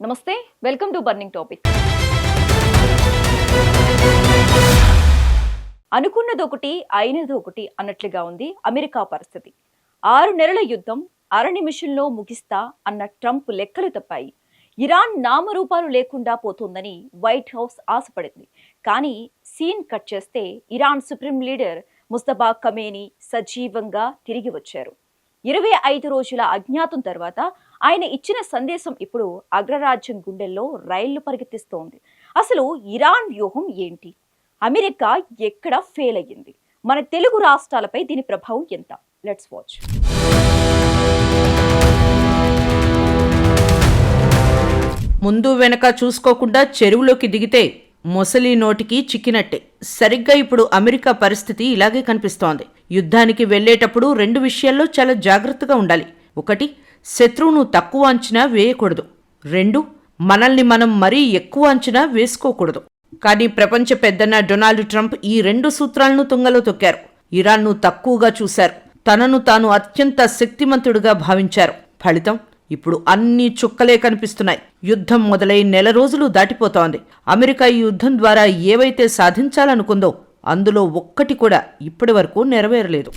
నమస్తే, welcome to burning topic. అనుకున్నదొకటి అయినదొకటి అన్నట్లుగా ఉంది అమెరికా పరిస్థితి. 6 నెలల యుద్ధం అర నిమిషంలో ముగిస్తా అన్న ట్రంప్ లెక్కలు తప్పాయి. ఇరాన్ నామరూపాలు లేకుండా పోతుందని వైట్ హౌస్ ఆశపడింది. కానీ సీన్ కట్ చేస్తే Iran supreme leader Mustafa Khamenei సజీవంగా తిరిగి వచ్చారు. 25 రోజుల అజ్ఞాతం తర్వాత ఆయన ఇచ్చిన సందేశం ఇప్పుడు అగ్రరాజ్యం గుండెల్లో రైళ్లు పరిగెత్తిస్తోంది. అసలు ఇరాన్ వ్యూహం ఏంటి? అమెరికా ఎక్కడ ఫెయిల్ అయ్యింది? మన తెలుగు రాష్ట్రాలపై దీని ప్రభావం ఎంత? Let's watch. ముందు వెనక చూసుకోకుండా చెరువులోకి దిగితే మొసలి నోటికి చిక్కినట్టే. సరిగ్గా ఇప్పుడు అమెరికా పరిస్థితి ఇలాగే కనిపిస్తోంది. యుద్ధానికి వెళ్లేటప్పుడు 2 విషయాల్లో చాలా జాగ్రత్తగా ఉండాలి. 1, శత్రువును తక్కువ అంచనా వేయకూడదు. 2, మనల్ని మనం మరీ ఎక్కువ అంచనా వేసుకోకూడదు. కానీ ప్రపంచ పెద్దన్న డొనాల్డ్ ట్రంప్ ఈ 2 సూత్రాలను తుంగలో తొక్కారు. ఇరాన్ను తక్కువగా చూశారు. తనను తాను అత్యంత శక్తిమంతుడిగా భావించారు. ఫలితం ఇప్పుడు అన్ని చుక్కలే కనిపిస్తున్నాయి. యుద్ధం మొదలై నెల రోజులు దాటిపోతోంది. అమెరికా ఈ యుద్ధం ద్వారా ఏవైతే సాధించాలనుకుందో అందులో ఒక్కటి కూడా ఇప్పటి వరకు నెరవేరలేదు.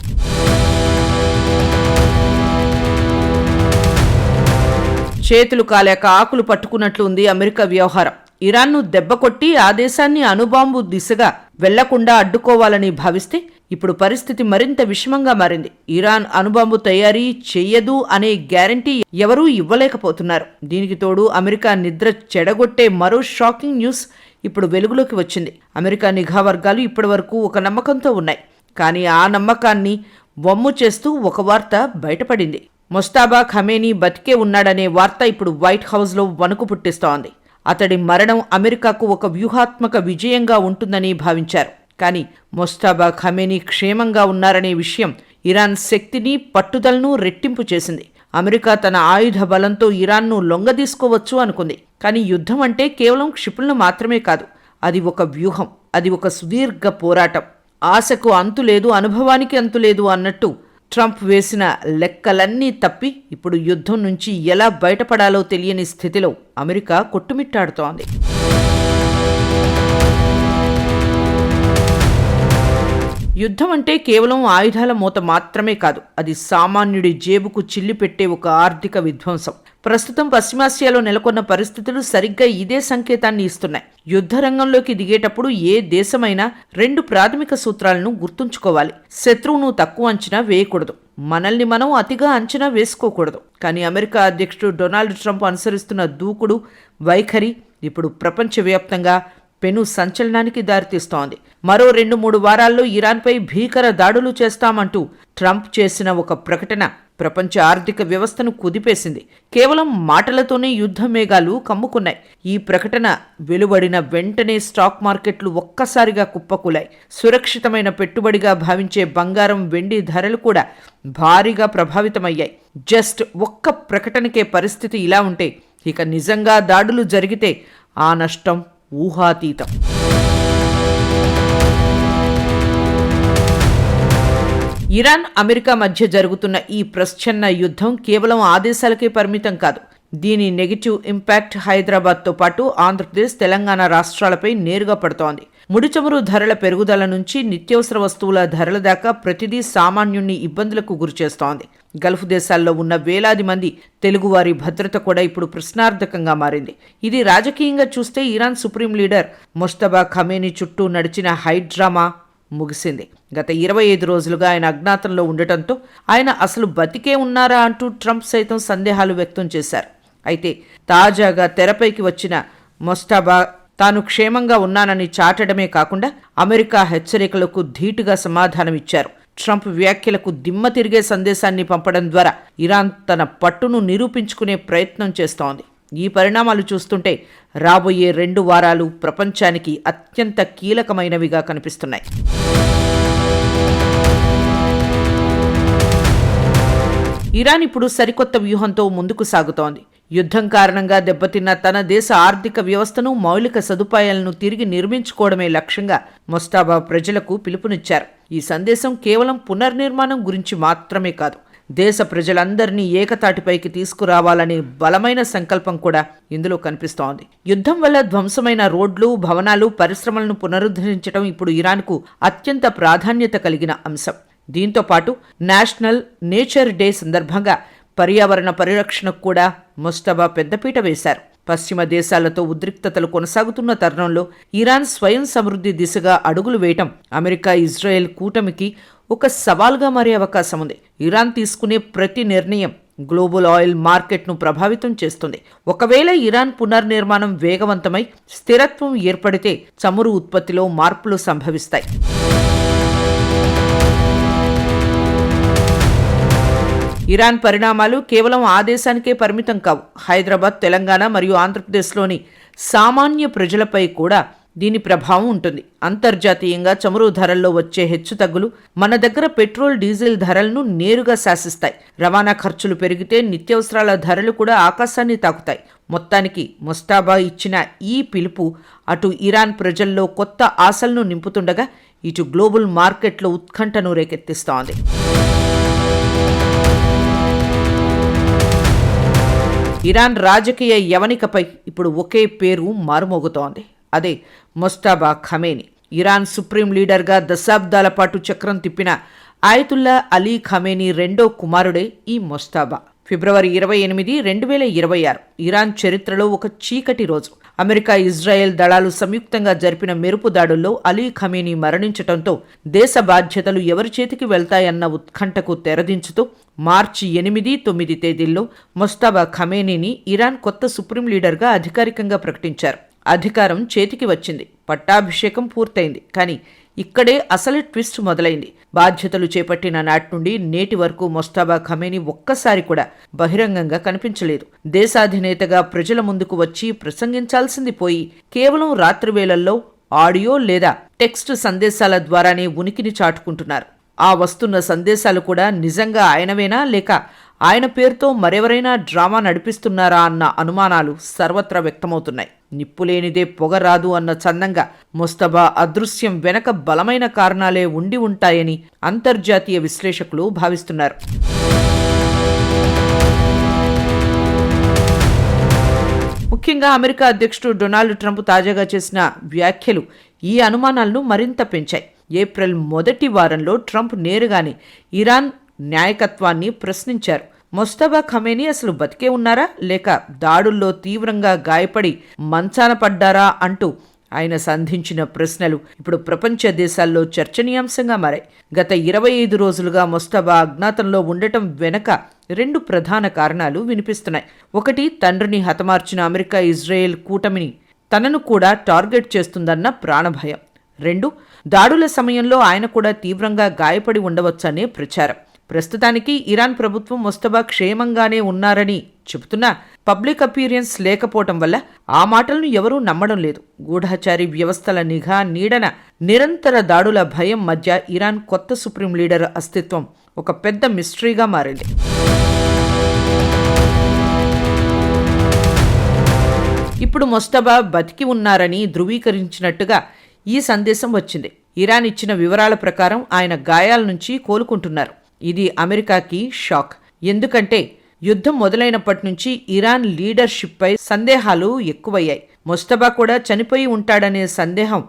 చేతులు కాలేక ఆకులు పట్టుకున్నట్లు ఉంది అమెరికా వ్యవహారం. ఇరాన్ను దెబ్బకొట్టి ఆ దేశాన్ని అణుబాంబు దిశగా వెళ్లకుండా అడ్డుకోవాలని భావిస్తే ఇప్పుడు పరిస్థితి మరింత విషమంగా మారింది. ఇరాన్ అణుబాంబు తయారీ చెయ్యదు అనే గ్యారంటీ ఎవరూ ఇవ్వలేకపోతున్నారు. దీనికి తోడు అమెరికా నిద్ర చెడగొట్టే మరో షాకింగ్ న్యూస్ ఇప్పుడు వెలుగులోకి వచ్చింది. అమెరికా నిఘా వర్గాలు ఇప్పటి వరకు ఒక నమ్మకంతో ఉన్నాయి. కానీ ఆ నమ్మకాన్ని వమ్ము చేస్తూ ఒక వార్త బయటపడింది. ముస్తఫా ఖమేనీ బతికే ఉన్నాడనే వార్త ఇప్పుడు వైట్ హౌస్లో వణుకు పుట్టిస్తోంది. అతడి మరణం అమెరికాకు ఒక వ్యూహాత్మక విజయంగా ఉంటుందని భావించారు. కానీ ముస్తఫా ఖమేనీ క్షేమంగా ఉన్నారనే విషయం ఇరాన్ శక్తిని పట్టుదలను రెట్టింపు చేసింది. అమెరికా తన ఆయుధ బలంతో ఇరాన్ను లొంగదీసుకోవచ్చు అనుకుంది. కానీ యుద్ధం అంటే కేవలం క్షిపణులు మాత్రమే కాదు. అది ఒక వ్యూహం, అది ఒక సుదీర్ఘ పోరాటం. ఆశకు అంతులేదు, అనుభవానికి అంతులేదు అన్నట్టు ట్రంప్ వేసిన లెక్కలన్నీ తప్పి ఇప్పుడు యుద్ధం నుంచి ఎలా బయటపడాలో తెలియని స్థితిలో అమెరికా కొట్టుమిట్టాడుతోంది. యుద్ధం అంటే కేవలం ఆయుధాల మూత మాత్రమే కాదు, అది సామాన్యుడి జేబుకు చిల్లి పెట్టే ఒక ఆర్థిక విధ్వంసం. ప్రస్తుతం పశ్చిమాసియాలో నెలకొన్న పరిస్థితులు సరిగ్గా ఇదే సంకేతాన్ని ఇస్తున్నాయి. యుద్ధ రంగంలోకి దిగేటప్పుడు ఏ దేశమైనా 2 ప్రాథమిక సూత్రాలను గుర్తుంచుకోవాలి. శత్రువును తక్కువ అంచనా వేయకూడదు, మనల్ని మనం అతిగా అంచనా వేసుకోకూడదు. కానీ అమెరికా అధ్యక్షుడు డొనాల్డ్ ట్రంప్ అనుసరిస్తున్న దూకుడు వైఖరి ఇప్పుడు ప్రపంచవ్యాప్తంగా పెను సంచలనానికి దారితీస్తోంది. మరో 2-3 వారాల్లో ఇరాన్పై భీకర దాడులు చేస్తామంటూ ట్రంప్ చేసిన ఒక ప్రకటన ప్రపంచ ఆర్థిక వ్యవస్థను కుదిపేసింది. కేవలం మాటలతోనే యుద్ధ మేఘాలు కమ్ముకున్నాయి. ఈ ప్రకటన వెలువడిన వెంటనే స్టాక్ మార్కెట్లు ఒక్కసారిగా కుప్పకూలాయి. సురక్షితమైన పెట్టుబడిగా భావించే బంగారం, వెండి ధరలు కూడా భారీగా ప్రభావితమయ్యాయి. జస్ట్ ఒక్క ప్రకటనకే పరిస్థితి ఇలా ఉంటే ఇక నిజంగా దాడులు జరిగితే ఆ నష్టం ఊహాతీతం. ఇరాన్ అమెరికా మధ్య జరుగుతున్న ఈ ప్రచ్ఛన్న యుద్ధం కేవలం ఆదేశాలకే పరిమితం కాదు. దీని నెగిటివ్ ఇంపాక్ట్ హైదరాబాద్తో పాటు ఆంధ్రప్రదేశ్, తెలంగాణ రాష్ట్రాలపై నేరుగా పడుతోంది. ముడిచమురు ధరల పెరుగుదల నుంచి నిత్యావసర వస్తువుల ధరల దాకా ప్రతిదీ సామాన్యుణ్ణి ఇబ్బందులకు గురిచేస్తోంది. గల్ఫ్ దేశాల్లో ఉన్న వేలాది మంది తెలుగువారి భద్రత కూడా ఇప్పుడు ప్రశ్నార్థకంగా మారింది. ఇది రాజకీయంగా చూస్తే Iran supreme leader Mustafa Khamenei చుట్టూ నడిచిన హైడ్రామా ముగిసింది. గత 25 రోజులుగా ఆయన అజ్ఞాతంలో ఉండటంతో ఆయన అసలు బతికే ఉన్నారా అంటూ ట్రంప్ సైతం సందేహాలు వ్యక్తం చేశారు. అయితే తాజాగా తెరపైకి వచ్చిన ముస్తఫా తాను క్షేమంగా ఉన్నానని చాటడమే కాకుండా అమెరికా హెచ్చరికలకు ధీటుగా సమాధానమిచ్చారు. ట్రంప్ వ్యాఖ్యలకు దిమ్మ తిరిగే సందేశాన్ని పంపడం ద్వారా ఇరాన్ తన పట్టును నిరూపించుకునే ప్రయత్నం చేస్తోంది. ఈ పరిణామాలు చూస్తుంటే రాబోయే 2 వారాలు ప్రపంచానికి అత్యంత కీలకమైనవిగా కనిపిస్తున్నాయి. ఇరాన్ ఇప్పుడు సరికొత్త వ్యూహంతో ముందుకు సాగుతోంది. యుద్ధం కారణంగా దెబ్బతిన్న తన దేశ ఆర్థిక వ్యవస్థను, మౌలిక సదుపాయాలను తిరిగి నిర్మించుకోవడమే లక్ష్యంగా ముస్తఫా ప్రజలకు పిలుపునిచ్చారు. ఈ సందేశం కేవలం పునర్నిర్మాణం గురించి మాత్రమే కాదు, దేశ ప్రజలందరినీ ఏకతాటిపైకి తీసుకురావాలనే బలమైన సంకల్పం కూడా ఇందులో కనిపిస్తోంది. యుద్ధం వల్ల ధ్వంసమైన రోడ్లు, భవనాలు, పరిశ్రమలను పునరుద్ధరించడం ఇప్పుడు ఇరాన్కు అత్యంత ప్రాధాన్యత కలిగిన అంశం. దీంతో పాటు నేషనల్ నేచర్ డే సందర్భంగా పర్యావరణ పరిరక్షణకు కూడా ముస్తబా పెద్దపీట వేశారు. పశ్చిమ దేశాలతో ఉద్రిక్తతలు కొనసాగుతున్న తరుణంలో ఇరాన్ స్వయం సమృద్ధి దిశగా అడుగులు వేయటం అమెరికా, ఇజ్రాయెల్ కూటమికి ఒక సవాల్గా మారే అవకాశం ఉంది. ఇరాన్ తీసుకునే ప్రతి నిర్ణయం గ్లోబల్ ఆయిల్ మార్కెట్ను ప్రభావితం చేస్తుంది. ఒకవేళ ఇరాన్ పునర్నిర్మాణం వేగవంతమై స్థిరత్వం ఏర్పడితే చమురు ఉత్పత్తిలో మార్పులు సంభవిస్తాయి. ఇరాన్ పరిణామాలు కేవలం ఆ దేశానికే పరిమితం కావు. హైదరాబాద్, తెలంగాణ మరియు ఆంధ్రప్రదేశ్లోని సామాన్య ప్రజలపై కూడా దీని ప్రభావం ఉంటుంది. అంతర్జాతీయంగా చమురు ధరల్లో వచ్చే హెచ్చుతగ్గులు మన దగ్గర పెట్రోల్, డీజిల్ ధరలను నేరుగా శాసిస్తాయి. రవాణా ఖర్చులు పెరిగితే నిత్యావసరాల ధరలు కూడా ఆకాశాన్ని తాకుతాయి. మొత్తానికి ముస్తాబా ఇచ్చిన ఈ పిలుపు అటు ఇరాన్ ప్రజల్లో కొత్త ఆశలను నింపుతుండగా, ఇటు గ్లోబల్ మార్కెట్లో ఉత్కంఠను రేకెత్తిస్తోంది. ఇరాన్ రాజకీయ యవనికపై ఇప్పుడు ఒకే పేరు మారుమోగుతోంది. అదే ముస్తబా ఖమేనీ. ఇరాన్ సుప్రీం లీడర్గా దశాబ్దాల పాటు చక్రం తిప్పిన ఆయతుల్లా అలీ ఖమేనీ రెండో కుమారుడే ఈ ముస్తబా. ఫిబ్రవరి 28, 2026 ఇరాన్ చరిత్రలో ఒక చీకటి రోజు. అమెరికా, ఇజ్రాయెల్ దళాలు సంయుక్తంగా జరిపిన మెరుపు దాడుల్లో అలీ ఖమేనీ మరణించటంతో దేశ బాధ్యతలు ఎవరి చేతికి వెళ్తాయన్న ఉత్కంఠకు తెరదించుతూ మార్చి 8, 9 తేదీల్లో ముస్తబా ఖమేనీని ఇరాన్ కొత్త సుప్రీం లీడర్గా అధికారికంగా ప్రకటించారు. అధికారం చేతికి వచ్చింది, పట్టాభిషేకం పూర్తయింది. కానీ ఇక్కడే అసలు ట్విస్ట్ మొదలైంది. బాధ్యతలు చేపట్టిన నాటి నుండి నేటి వరకు ముస్తబా ఖమేనీ ఒక్కసారి కూడా బహిరంగంగా కనిపించలేదు. దేశాధినేతగా ప్రజల ముందుకు వచ్చి ప్రసంగించాల్సింది పోయి కేవలం రాత్రివేళల్లో ఆడియో లేదా టెక్స్ట్ సందేశాల ద్వారానే ఉనికిని చాటుకుంటున్నారు. ఆ వస్తున్న సందేశాలు కూడా నిజంగా ఆయనవేనా, లేక ఆయన పేరుతో మరెవరైనా డ్రామా నడిపిస్తున్నారా అన్న అనుమానాలు సర్వత్రా వ్యక్తమవుతున్నాయి. నిప్పులేనిదే పొగ రాదు అన్న చందంగా ముస్తబా అదృశ్యం వెనక బలమైన కారణాలే ఉండి ఉంటాయని అంతర్జాతీయ విశ్లేషకులు భావిస్తున్నారు. ముఖ్యంగా అమెరికా అధ్యక్షుడు డొనాల్డ్ ట్రంప్ తాజాగా చేసిన వ్యాఖ్యలు ఈ అనుమానాలను మరింత పెంచాయి. ఏప్రిల్ మొదటి వారంలో ట్రంప్ నేరుగానే ఇరాన్ నాయకత్వాన్ని ప్రశ్నించారు. ముస్తబా ఖమేనీ అసలు బతికే ఉన్నారా, లేక దాడుల్లో తీవ్రంగా గాయపడి మంచాన పడ్డారా అంటూ ఆయన సంధించిన ప్రశ్నలు ఇప్పుడు ప్రపంచ దేశాల్లో చర్చనీయాంశంగా మారాయి. గత 25 రోజులుగా ముస్తబా అజ్ఞాతంలో ఉండటం వెనక 2 ప్రధాన కారణాలు వినిపిస్తున్నాయి. ఒకటి, తండ్రిని హతమార్చిన అమెరికా, ఇజ్రాయెల్ కూటమిని తనను కూడా టార్గెట్ చేస్తుందన్న ప్రాణభయం. 2, దాడుల సమయంలో ఆయన కూడా తీవ్రంగా గాయపడి ఉండవచ్చనే ప్రచారం. ప్రస్తుతానికి ఇరాన్ ప్రభుత్వం ముస్తబా క్షేమంగానే ఉన్నారని చెబుతున్నా పబ్లిక్ అపీరియన్స్ లేకపోవటం వల్ల ఆ మాటలను ఎవరూ నమ్మడం లేదు. గూఢచారి వ్యవస్థల నిఘా నీడన నిరంతర దాడుల భయం మధ్య ఇరాన్ కొత్త సుప్రీం లీడర్ అస్తిత్వం ఒక పెద్ద మిస్టరీగా మారింది. ఇప్పుడు ముస్తబా బతికి ఉన్నారని ధృవీకరించినట్టుగా ఈ సందేశం వచ్చింది. ఇరాన్ ఇచ్చిన వివరాల ప్రకారం ఆయన గాయాల నుంచి కోలుకుంటున్నారు. ఇది అమెరికాకి షాక్. ఎందుకంటే యుద్ధం మొదలైనప్పటి నుంచి ఇరాన్ లీడర్షిప్పై సందేహాలు ఎక్కువయ్యాయి. ముస్తబా కూడా చనిపోయి ఉంటాడనే సందేహం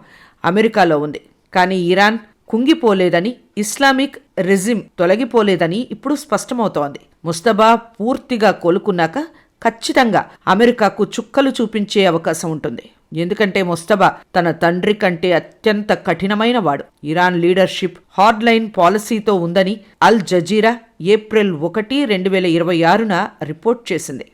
అమెరికాలో ఉంది. కానీ ఇరాన్ కుంగిపోలేదని, ఇస్లామిక్ రెజిమ్ తొలగిపోలేదని ఇప్పుడు స్పష్టమవుతోంది. ముస్తబా పూర్తిగా కోలుకున్నాక ఖచ్చితంగా అమెరికాకు చుక్కలు చూపించే అవకాశం ఉంటుంది. ఎందుకంటే ముస్తబా తన తండ్రి కంటే అత్యంత కఠినమైన వాడు. ఇరాన్ లీడర్షిప్ హార్డ్ లైన్ పాలసీతో ఉందని అల్ జజీరా ఏప్రిల్ 1, 2026 రిపోర్ట్ చేసింది.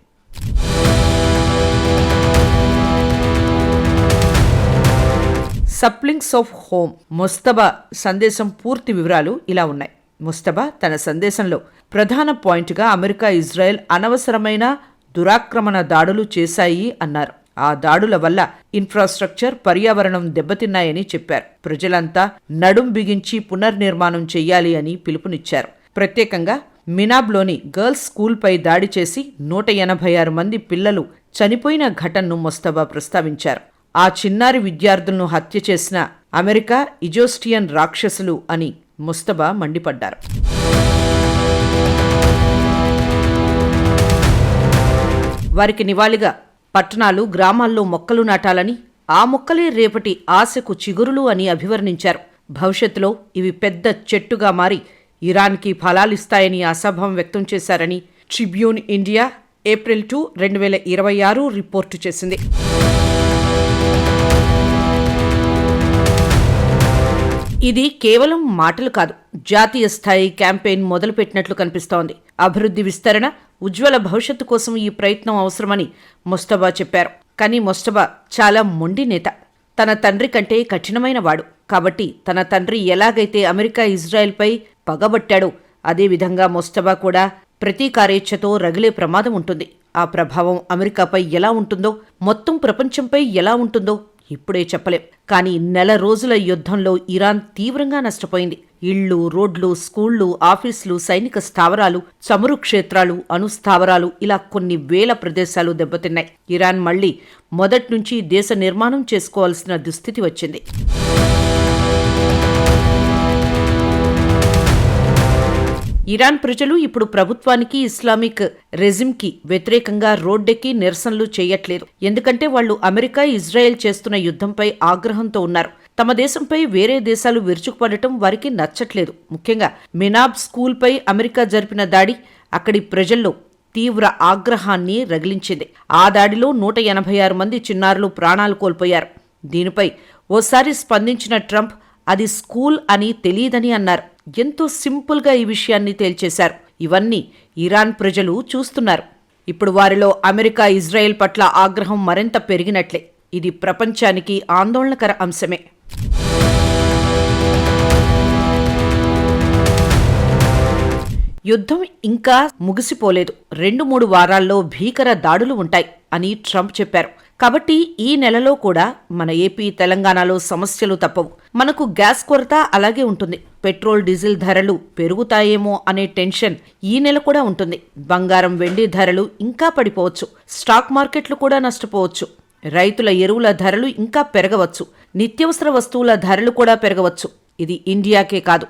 సప్లింగ్స్ ఆఫ్ హోమ్. ముస్తబా సందేశం పూర్తి వివరాలు ఇలా ఉన్నాయి. ముస్తబా తన సందేశంలో ప్రధాన పాయింట్గా అమెరికా, ఇజ్రాయెల్ అనవసరమైన దురాక్రమణ దాడులు చేశాయి అన్నారు. ఆ దాడుల వల్ల ఇన్ఫ్రాస్ట్రక్చర్, పర్యావరణం దెబ్బతిన్నాయని చెప్పారు. ప్రజలంతా నడుం బిగించి పునర్నిర్మాణం చెయ్యాలి అని పిలుపునిచ్చారు. ప్రత్యేకంగా మినాబ్లోని గర్ల్స్ స్కూల్పై దాడి చేసి 186 మంది పిల్లలు చనిపోయిన ఘటనను ముస్తబా ప్రస్తావించారు. ఆ చిన్నారి విద్యార్థులను హత్య చేసిన అమెరికా ఇజోస్టియన్ రాక్షసులు అని ముస్తబా మండిపడ్డారు. వారికి నివాళిగా పట్టణాలు, గ్రామాల్లో మొక్కలు నాటాలని, ఆ మొక్కలే రేపటి ఆశకు చిగురులు అని అభివర్ణించారు. భవిష్యత్తులో ఇవి పెద్ద చెట్టుగా మారి ఇరాన్కి ఫలాలిస్తాయని ఆశాభావం వ్యక్తం చేశారని ట్రిబ్యూన్ ఇండియా ఏప్రిల్ 2, 2026 రిపోర్టు చేసింది. ఇది కేవలం మాటలు కాదు, జాతీయ స్థాయి క్యాంపెయిన్ మొదలుపెట్టినట్లు కనిపిస్తోంది. అభివృద్ధి, విస్తరణ, ఉజ్వల భవిష్యత్తు కోసం ఈ ప్రయత్నం అవసరమని ముస్తబా చెప్పారు. కానీ ముస్తబా చాలా మొండి నేత. తన తండ్రి కంటే కఠినమైన వాడు. కాబట్టి తన తండ్రి ఎలాగైతే అమెరికా, ఇజ్రాయెల్పై పగబట్టాడో అదేవిధంగా ముస్తబా కూడా ప్రతీకారేచ్ఛతో రగిలే ప్రమాదం ఉంటుంది. ఆ ప్రభావం అమెరికాపై ఎలా ఉంటుందో, మొత్తం ప్రపంచంపై ఎలా ఉంటుందో ఇప్పుడే చెప్పలేం. కానీ నెల రోజుల యుద్ధంలో ఇరాన్ తీవ్రంగా నష్టపోయింది. ఇళ్లు, రోడ్లు, స్కూళ్లు, ఆఫీసులు, సైనిక స్థావరాలు, చమురు క్షేత్రాలు, అణుస్థావరాలు, ఇలా కొన్ని వేల ప్రదేశాలు దెబ్బతిన్నాయి. ఇరాన్ మళ్లీ మొదట్నుంచి దేశ నిర్మాణం చేసుకోవాల్సిన దుస్థితి వచ్చింది. ఇరాన్ ప్రజలు ఇప్పుడు ప్రభుత్వానికి, ఇస్లామిక్ రెజిమ్కి వ్యతిరేకంగా రోడ్డెక్కి నిరసనలు చేయట్లేదు. ఎందుకంటే వాళ్లు అమెరికా, ఇజ్రాయెల్ చేస్తున్న యుద్ధంపై ఆగ్రహంతో ఉన్నారు. తమ దేశంపై వేరే దేశాలు విరుచుకుపడటం వారికి నచ్చట్లేదు. ముఖ్యంగా మినాబ్ స్కూల్పై అమెరికా జరిపిన దాడి అక్కడి ప్రజల్లో తీవ్ర ఆగ్రహాన్ని రగిలించింది. ఆ దాడిలో 186 మంది చిన్నారులు ప్రాణాలు కోల్పోయారు. దీనిపై ఓసారి స్పందించిన ట్రంప్ అది స్కూల్ అని తెలియదని అన్నారు. ఎంతో సింపుల్గా ఈ విషయాన్ని తేల్చేశారు. ఇవన్నీ ఇరాన్ ప్రజలు చూస్తున్నారు. ఇప్పుడు వారిలో అమెరికా, ఇజ్రాయెల్ పట్ల ఆగ్రహం మరింత పెరిగినట్లే. ఇది ప్రపంచానికి ఆందోళనకర అంశమే. యుద్ధం ఇంకా ముగిసిపోలేదు. 2-3 వారాల్లో భీకర దాడులు ఉంటాయి అని ట్రంప్ చెప్పారు. కాబట్టి ఈ నెలలో కూడా మన ఏపీ, తెలంగాణలో సమస్యలు తప్పవు. మనకు గ్యాస్ కొరత అలాగే ఉంటుంది. పెట్రోల్, డీజిల్ ధరలు పెరుగుతాయేమో అనే టెన్షన్ ఈ నెల కూడా ఉంటుంది. బంగారం, వెండి ధరలు ఇంకా పడిపోవచ్చు. స్టాక్ మార్కెట్లు కూడా నష్టపోవచ్చు. రైతుల ఎరువుల ధరలు ఇంకా పెరగవచ్చు. నిత్యావసర వస్తువుల ధరలు కూడా పెరగవచ్చు. ఇది ఇండియాకే కాదు,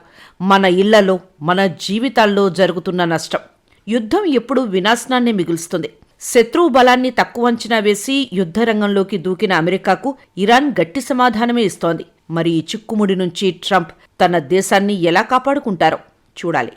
మన ఇళ్లలో, మన జీవితాల్లో జరుగుతున్న నష్టం. యుద్ధం ఎప్పుడూ వినాశనాన్ని మిగులుస్తుంది. శత్రువు బలాన్ని తక్కువ అంచనా వేసి యుద్ధరంగంలోకి దూకిన అమెరికాకు ఇరాన్ గట్టి సమాధానమే ఇస్తోంది. మరి ఈ చిక్కుముడి నుంచి ట్రంప్ తన దేశాన్ని ఎలా కాపాడుకుంటారో చూడాలి.